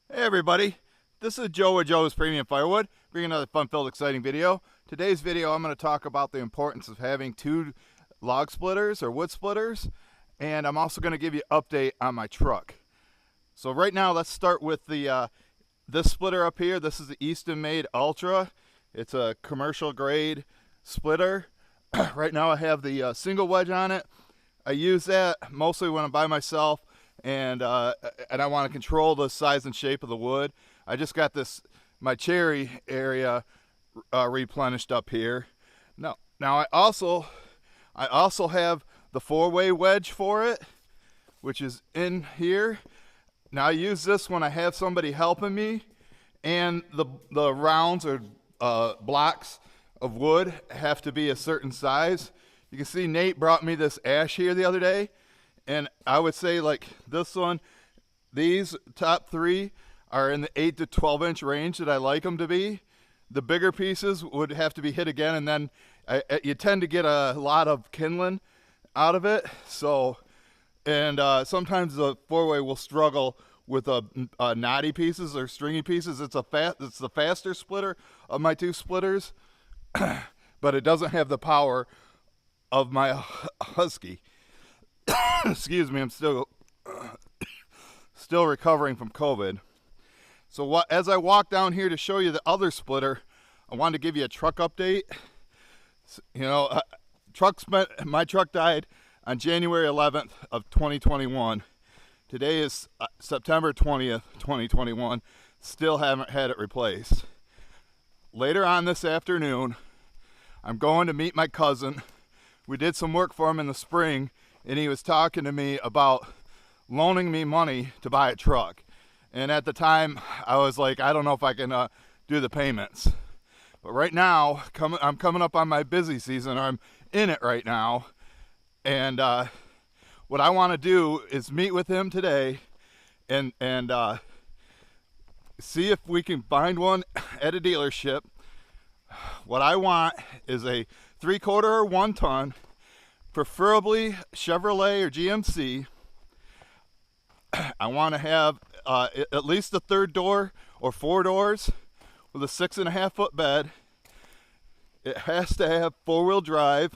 Hey everybody, this is Joe with Joe's Premium Firewood, bringing another fun-filled, exciting video. Today's video I'm going to talk about the importance of having two log splitters or wood splitters, and I'm also going to give you an update on my truck. So right now let's start with the this splitter up here. This is the Easton Made Ultra. It's a commercial grade splitter. Right now I have the single wedge on it. I use that mostly when I'm by myself and I want to control the size and shape of the wood. I just got my cherry area replenished up here. Now I also have the 4-way wedge for it, which is in here. Now I use this when I have somebody helping me, and the rounds or blocks of wood have to be a certain size. You can see Nate brought me this ash here the other day, and I would say like this one, these top three are in the 8 to 12 inch range that I like them to be. The bigger pieces would have to be hit again, and then you tend to get a lot of kindling out of it. So, and sometimes the 4-way will struggle with knotty pieces or stringy pieces. It's the faster splitter of my two splitters, but it doesn't have the power of my Husky. Excuse me, I'm still recovering from COVID. So as I walk down here to show you the other splitter, I wanted to give you a truck update. You know, my truck died on January 11th of 2021. Today is September 20th, 2021. Still haven't had it replaced. Later on this afternoon, I'm going to meet my cousin. We did some work for him in the spring, and he was talking to me about loaning me money to buy a truck. And at the time, I was like, I don't know if I can do the payments. But right now, I'm coming up on my busy season, or I'm in it right now. And what I want to do is meet with him today and see if we can find one at a dealership. What I want is a 3/4 or 1 ton, preferably Chevrolet or GMC. I want to have at least a 3rd door or 4 doors with a 6.5 foot bed. It has to have 4-wheel drive.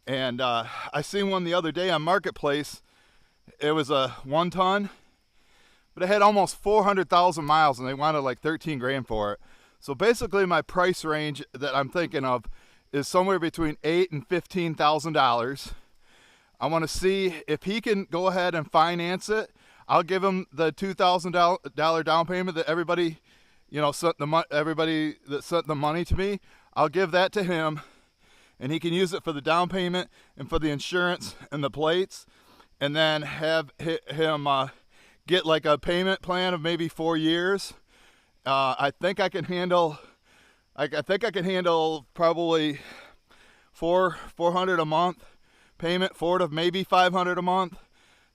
And I seen one the other day on Marketplace. It was a 1 ton, but it had almost 400,000 miles, and they wanted like 13 grand for it. So basically my price range that I'm thinking of is somewhere between $8,000 and $15,000. I want to see if he can go ahead and finance it. I'll give him the $2,000 down payment that everybody that sent the money to me. I'll give that to him, and he can use it for the down payment and for the insurance and the plates, and then have him get like a payment plan of maybe 4 years. I think I can handle probably $400 a month payment, $400 to maybe $500 a month.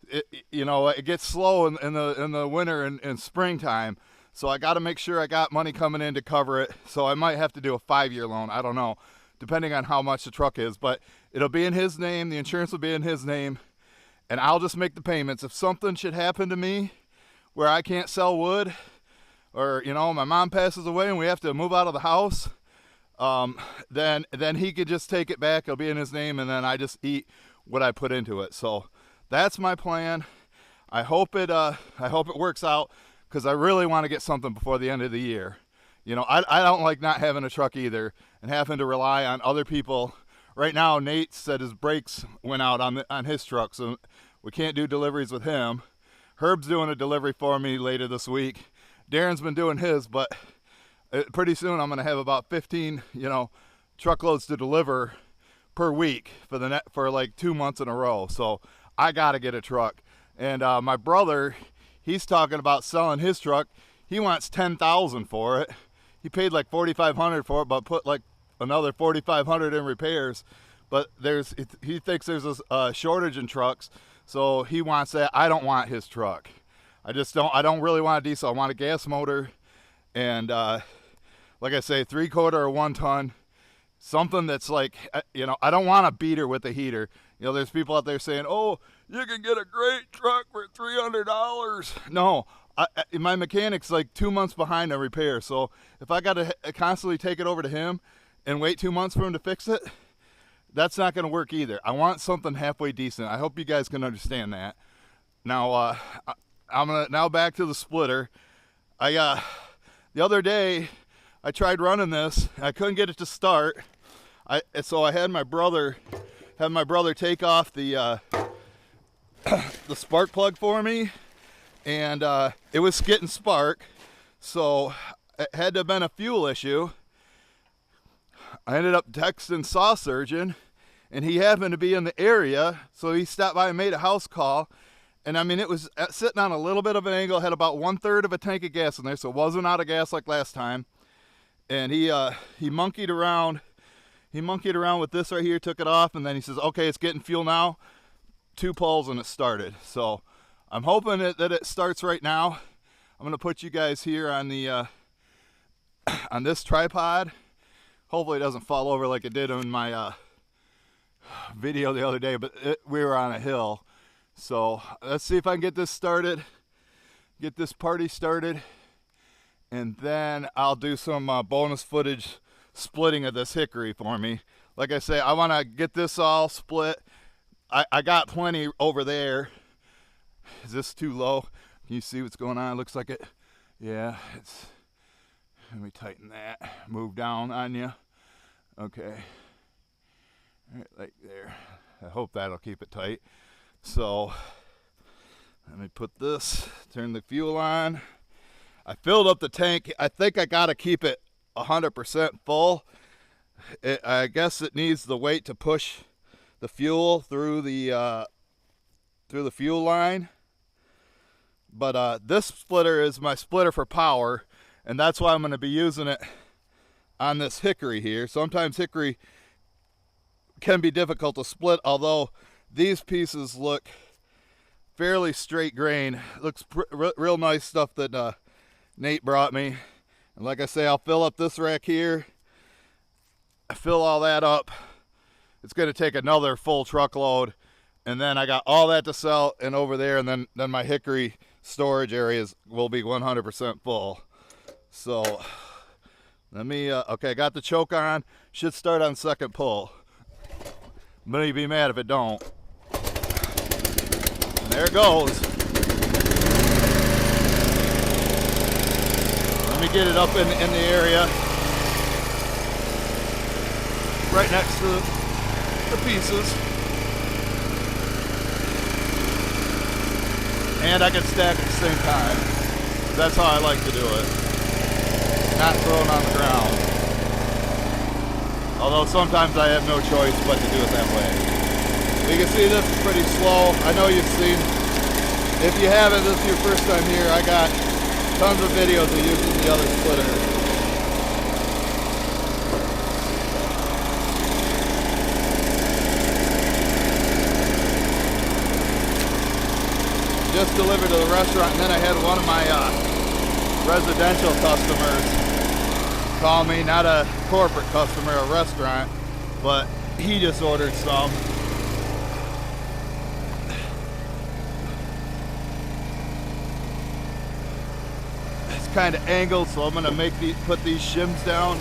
It gets slow in the winter and springtime, so I got to make sure I got money coming in to cover it. So I might have to do a 5-year loan. I don't know, depending on how much the truck is, but it'll be in his name. The insurance will be in his name, and I'll just make the payments. If something should happen to me where I can't sell wood, or my mom passes away and we have to move out of the house, then he could just take it back. It'll be in his name, and then I just eat what I put into it. So that's my plan. I hope it works out, because I really want to get something before the end of the year. I don't like not having a truck either and having to rely on other people. Right now, Nate said his brakes went out on his truck, so we can't do deliveries with him. Herb's doing a delivery for me later this week. Darren's been doing his, but pretty soon I'm going to have about 15, truckloads to deliver per week for like 2 months in a row. So I got to get a truck. And my brother, he's talking about selling his truck. He wants $10,000 for it. He paid like $4,500 for it, but put like another $4,500 in repairs. But he thinks there's a shortage in trucks, so he wants that. I don't want his truck. I don't really want a diesel. I want a gas motor, and like I say, 3/4 or 1 ton, something that's like, I don't want a beater with a heater. There's people out there saying, oh, you can get a great truck for $300. No, my mechanic's like 2 months behind on repair, so if I got to constantly take it over to him and wait 2 months for him to fix it, that's not going to work either. I want something halfway decent. I hope you guys can understand that. Now, I'm gonna now back to the splitter. The other day I tried running this. I couldn't get it to start. So I had my brother take off the the spark plug for me, and it was getting spark, so it had to have been a fuel issue. I ended up texting Saw Surgeon, and he happened to be in the area, so he stopped by and made a house call. And I mean, it was sitting on a little bit of an angle, had about 1/3 of a tank of gas in there, so it wasn't out of gas like last time. And he monkeyed around. He monkeyed around with this right here, took it off, and then he says, okay, it's getting fuel now. 2 pulls and it started. So I'm hoping that it starts right now. I'm gonna put you guys here on the on this tripod. Hopefully it doesn't fall over like it did in my video the other day, but we were on a hill. So let's see if I can get this started, get this party started, and then I'll do some bonus footage splitting of this hickory for me. Like I say, I want to get this all split. I got plenty over there. Is this too low? Can you see what's going on? It looks like it. Yeah, it's. Let me tighten that. Move down on you. Okay. Right there. I hope that'll keep it tight. So let me put this, turn the fuel on. I filled up the tank. I think I got to keep it 100% full. I guess it needs the weight to push the fuel through the fuel line. But this splitter is my splitter for power, and that's why I'm going to be using it on this hickory here. Sometimes hickory can be difficult to split, although these pieces look fairly straight grain. Looks real nice stuff that Nate brought me. And like I say, I'll fill up this rack here. I fill all that up. It's going to take another full truckload. And then I got all that to sell and over there. And then my hickory storage areas will be 100% full. So let me, okay, I got the choke on. Should start on second pull. I'm going to be mad if it don't. And there it goes. Let me get it up in the area. Right next to the pieces. And I can stack at the same time. That's how I like to do it. Not thrown on the ground. Although sometimes I have no choice but to do it that way. You can see this is pretty slow. I know you've seen, if you haven't, this is your first time here, I got tons of videos of using the other splitter. Just delivered to the restaurant, and then I had one of my residential customers call me, not a corporate customer, a restaurant, but he just ordered some. It's kind of angled, so I'm gonna put these shims down.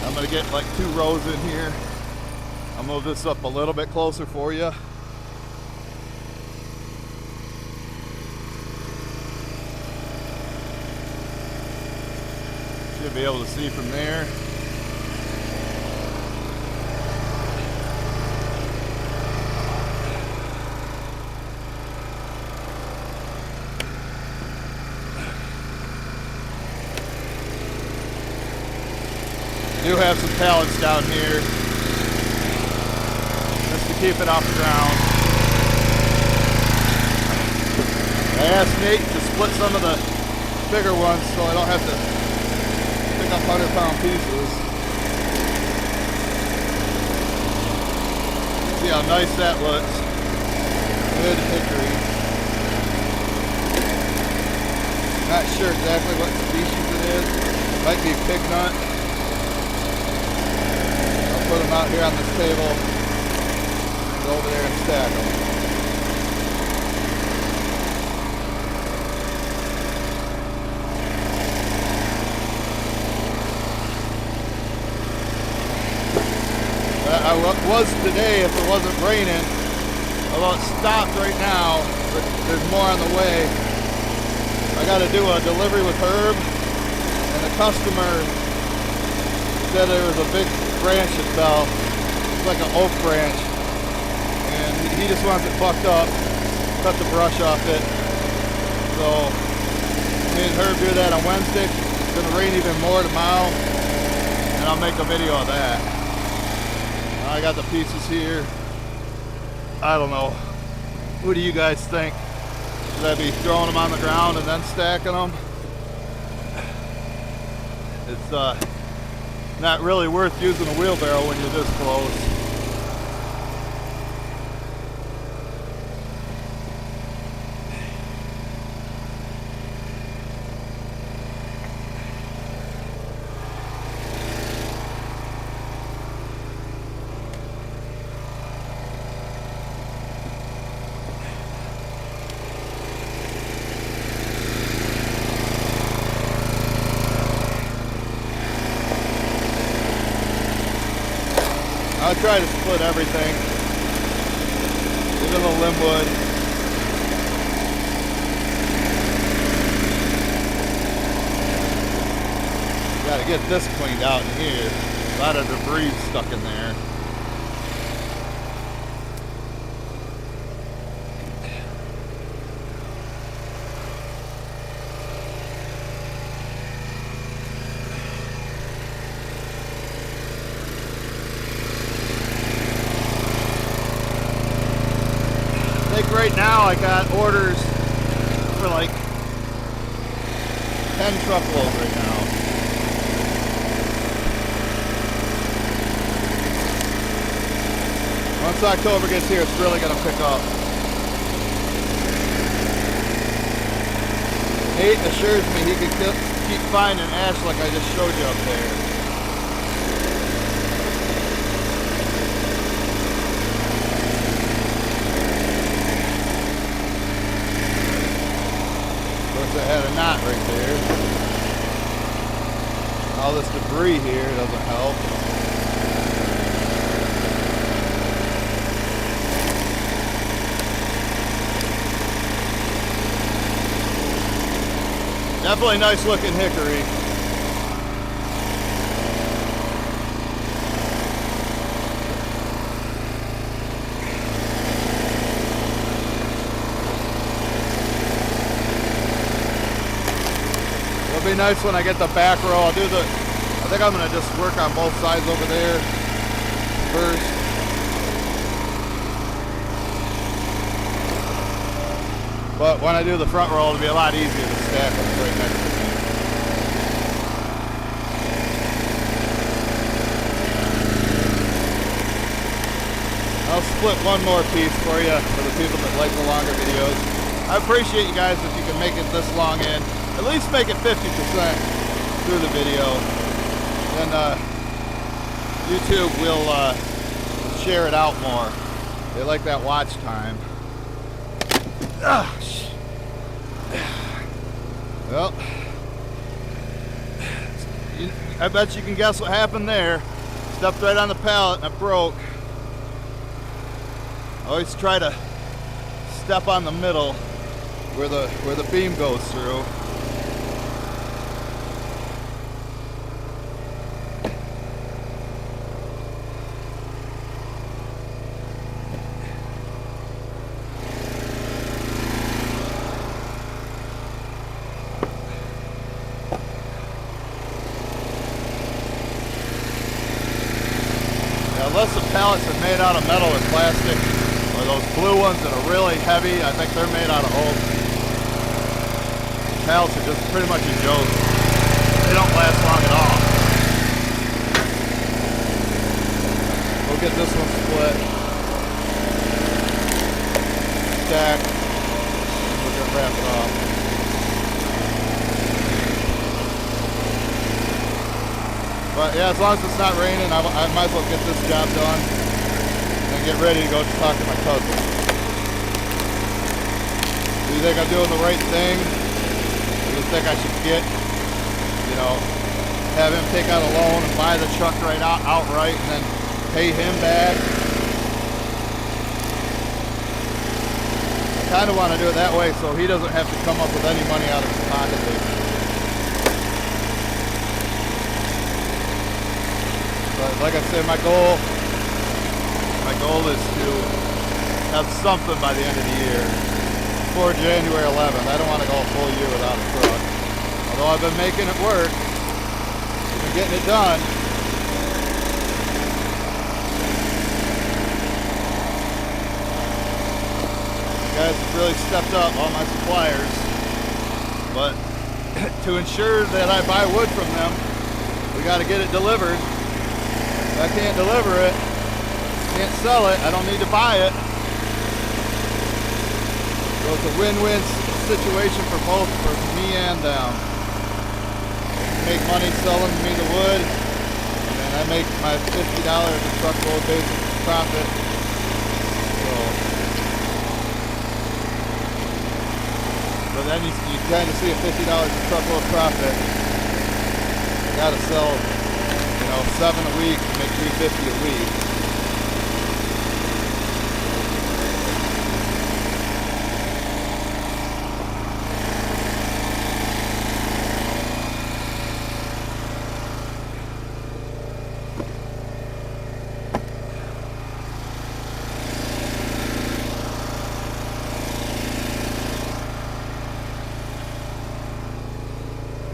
I'm gonna get like 2 rows in here. I'll move this up a little bit closer for you. Should be able to see from there. Do have some pallets down here just to keep it off the ground. I asked Nate to split some of the bigger ones so I don't have to pick up 100-pound pieces. See how nice that looks. Good hickory. Not sure exactly what species it is. Might be pig nut. I'll put them out here on this table and go over there and stack them. was today if it wasn't raining. Although it stopped right now, but there's more on the way. I got to do a delivery with Herb, and the customer said there was a big branch that fell. It's like an oak branch, and he just wants it bucked up, cut the brush off it. So me and Herb do that on Wednesday. It's going to rain even more tomorrow, and I'll make a video of that. I got the pieces here. I don't know. What do you guys think? Should I be throwing them on the ground and then stacking them? It's not really worth using a wheelbarrow when you're this close. I'll try to split everything, even the limbwood. Got to get this cleaned out in here. A lot of debris stuck in there. Right now I got orders for like 10 truckloads right now. Once October gets here, it's really going to pick up. Nate assures me he could keep finding ash like I just showed you up there. I had a knot right there. All this debris here doesn't help. Definitely nice looking hickory. It'll be nice when I get the back row. I think I'm gonna just work on both sides over there first. But when I do the front row, it'll be a lot easier to stack them right next to me. I'll split one more piece for you, for the people that like the longer videos. I appreciate you guys if you can make it this long in. At least make it 50% through the video. Then YouTube will share it out more. They like that watch time. Well, I bet you can guess what happened there. Stepped right on the pallet and it broke. I always try to step on the middle where the beam goes through. Unless the pallets are made out of metal or plastic, or those blue ones that are really heavy, I think they're made out of oak. Pallets are just pretty much a joke. They don't last long at all. We'll get this one split, stacked, and we'll just wrap it up. But yeah, as long as it's not raining, I might as well get this job done and get ready to go talk to my cousin. Do you think I'm doing the right thing? Do you think I should have him take out a loan and buy the truck outright and then pay him back? kind of want to do it that way so he doesn't have to come up with any money out of his pocket. But like I said, my goal is to have something by the end of the year. Before January 11th. I don't want to go a full year without a truck. Although I've been making it work, I've been getting it done. You guys have really stepped up, all my suppliers. But to ensure that I buy wood from them, we got to get it delivered. If I can't deliver it, can't sell it, I don't need to buy it. So it's a win-win situation for both, for me and them. They make money selling me the wood, and I make my $50 a truckload basic profit. So then you kind of see a $50 a truckload profit. You got to sell, 7 a week to make $350 a week.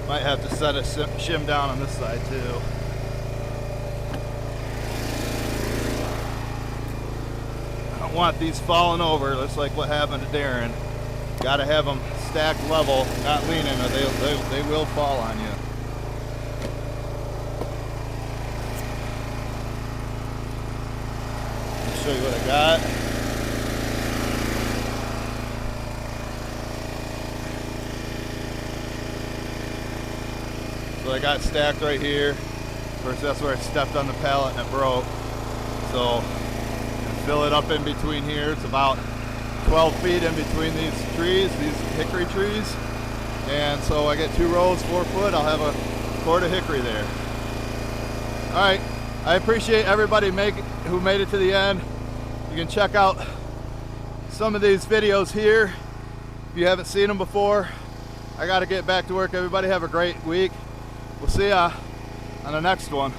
Might have to set a shim down on this side too. I don't want these falling over, just like what happened to Darren. Got to have them stacked level, not leaning, or they will fall on you. I'll show you what I got. So I got stacked right here. Of course, that's where I stepped on the pallet and it broke. So fill it up in between here. It's about 12 feet in between these trees, these hickory trees. And so I get 2 rows, 4 foot. I'll have a cord of hickory there. All right, I appreciate everybody who made it to the end. You can check out some of these videos here if you haven't seen them before. I got to get back to work. Everybody have a great week. We'll see ya on the next one.